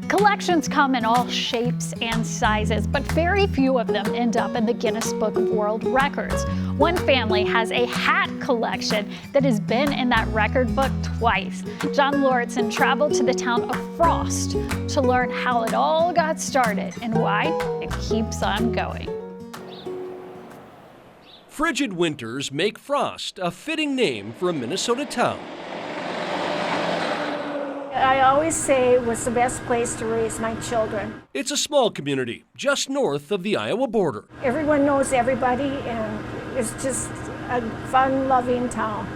Collections come in all shapes and sizes, but very few of them end up in the Guinness Book of World Records. One family has a hat collection that has been in that record book twice. John Lauritsen traveled to the town of Frost to learn how it all got started and why it keeps on going. Frigid winters make Frost a fitting name for a Minnesota town. I always say it was the best place to raise my children. It's a small community just north of the Iowa border. Everyone knows everybody, and it's just a fun-loving town.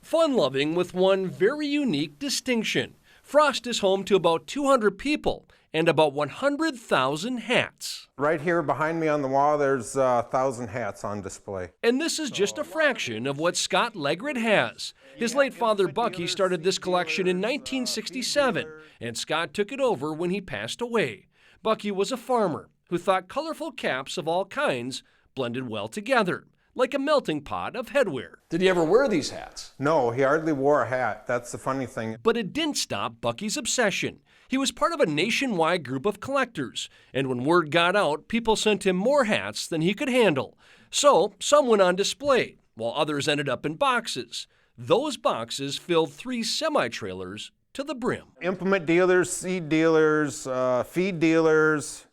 Fun-loving with one very unique distinction. Frost is home to about 200 people and about 100,000 hats. Right here behind me on the wall, there's 1,000 hats on display. And this is just a fraction of what Scott Legrid has. His late father, Bucky, started this collection in 1967, and Scott took it over when he passed away. Bucky was a farmer who thought colorful caps of all kinds blended well together, like a melting pot of headwear. Did he ever wear these hats? No, he hardly wore a hat. That's the funny thing. But it didn't stop Bucky's obsession. He was part of a nationwide group of collectors, and when word got out, people sent him more hats than he could handle. So some went on display, while others ended up in boxes. Those boxes filled 3 semi-trailers to the brim. Implement dealers, seed dealers, feed dealers,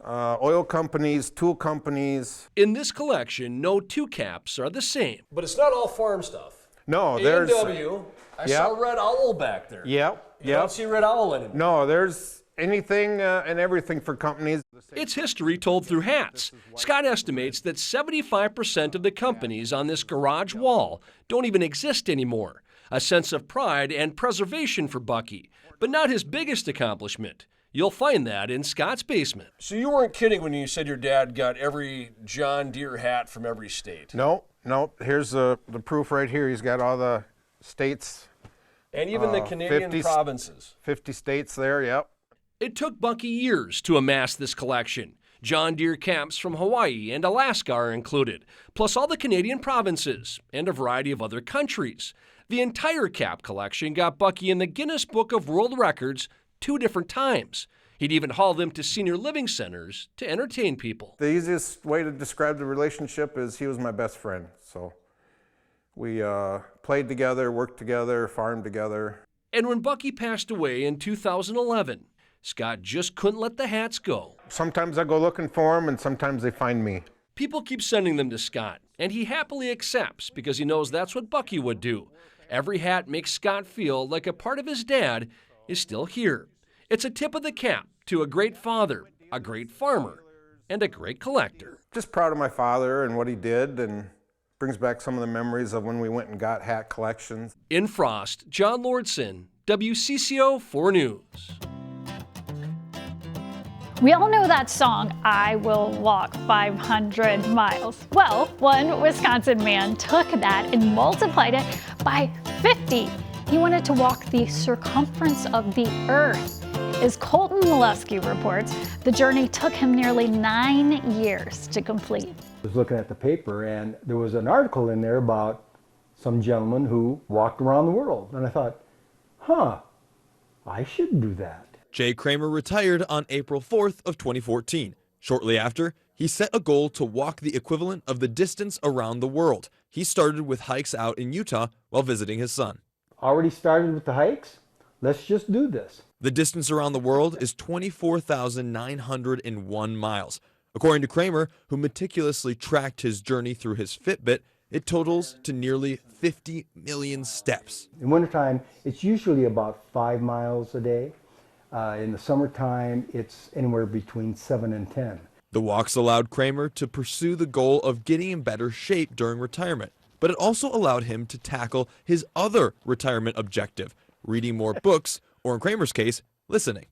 oil companies, tool companies. In this collection, no 2 caps are the same. But it's not all farm stuff. No, there's... A&W, I saw Red Owl back there. Yep. You don't see Red Owl anymore. No, there's anything and everything for companies. It's history told through hats. Scott estimates that 75% of the companies on this garage wall don't even exist anymore. A sense of pride and preservation for Bucky, but not his biggest accomplishment. You'll find that in Scott's basement. So you weren't kidding when you said your dad got every John Deere hat from every state? No. Here's the proof right here. He's got all the states. And even the Canadian provinces. 50 states there, yep. It took Bucky years to amass this collection. John Deere caps from Hawaii and Alaska are included, plus all the Canadian provinces and a variety of other countries. The entire cap collection got Bucky in the Guinness Book of World Records 2 different times. He'd even haul them to senior living centers to entertain people. The easiest way to describe the relationship is he was my best friend. So we played together, worked together, farmed together. And when Bucky passed away in 2011, Scott just couldn't let the hats go. Sometimes I go looking for them, and sometimes they find me. People keep sending them to Scott, and he happily accepts because he knows that's what Bucky would do. Every hat makes Scott feel like a part of his dad is still here. It's a tip of the cap to a great father, a great farmer, and a great collector. Just proud of my father and what he did, and brings back some of the memories of when we went and got hat collections. In Frost, John Lauritsen, WCCO 4 News. We all know that song, I Will Walk 500 Miles. Well, one Wisconsin man took that and multiplied it by 50. He wanted to walk the circumference of the earth. As Colton Molesky reports, the journey took him nearly 9 years to complete. I was looking at the paper, and there was an article in there about some gentleman who walked around the world. And I thought, I should do that. Jay Kramer retired on April 4th of 2014. Shortly after, he set a goal to walk the equivalent of the distance around the world. He started with hikes out in Utah while visiting his son. Already started with the hikes? Let's just do this. The distance around the world is 24,901 miles. According to Kramer, who meticulously tracked his journey through his Fitbit, it totals to nearly 50 million steps. In wintertime, it's usually about 5 miles a day. In the summertime, it's anywhere between 7 and 10. The walks allowed Kramer to pursue the goal of getting in better shape during retirement, but it also allowed him to tackle his other retirement objective, reading more books, or in Kramer's case, listening.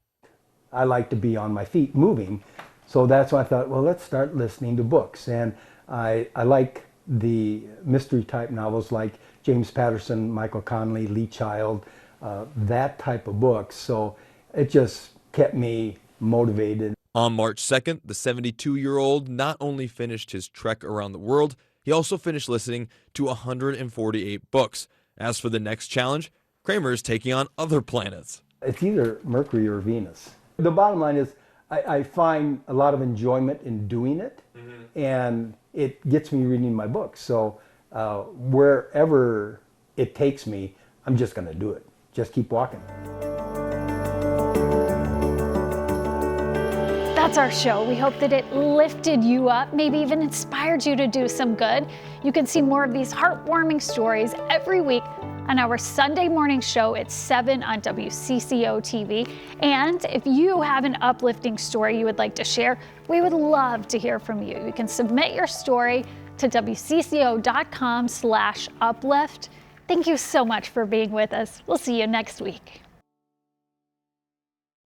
I like to be on my feet moving, so that's why I thought, well, let's start listening to books. And I like the mystery type novels like James Patterson, Michael Connelly, Lee Child, that type of books. So it just kept me motivated. On March 2nd, the 72-year-old not only finished his trek around the world, he also finished listening to 148 books. As for the next challenge, Kramer is taking on other planets. It's either Mercury or Venus. The bottom line is I find a lot of enjoyment in doing it, and it gets me reading my books. So wherever it takes me, I'm just going to do it. Just keep walking. That's our show. We hope that it lifted you up, maybe even inspired you to do some good. You can see more of these heartwarming stories every week on our Sunday morning show at 7 on WCCO TV. And if you have an uplifting story you would like to share, we would love to hear from you. You can submit your story to WCCO.com/uplift. Thank you so much for being with us. We'll see you next week.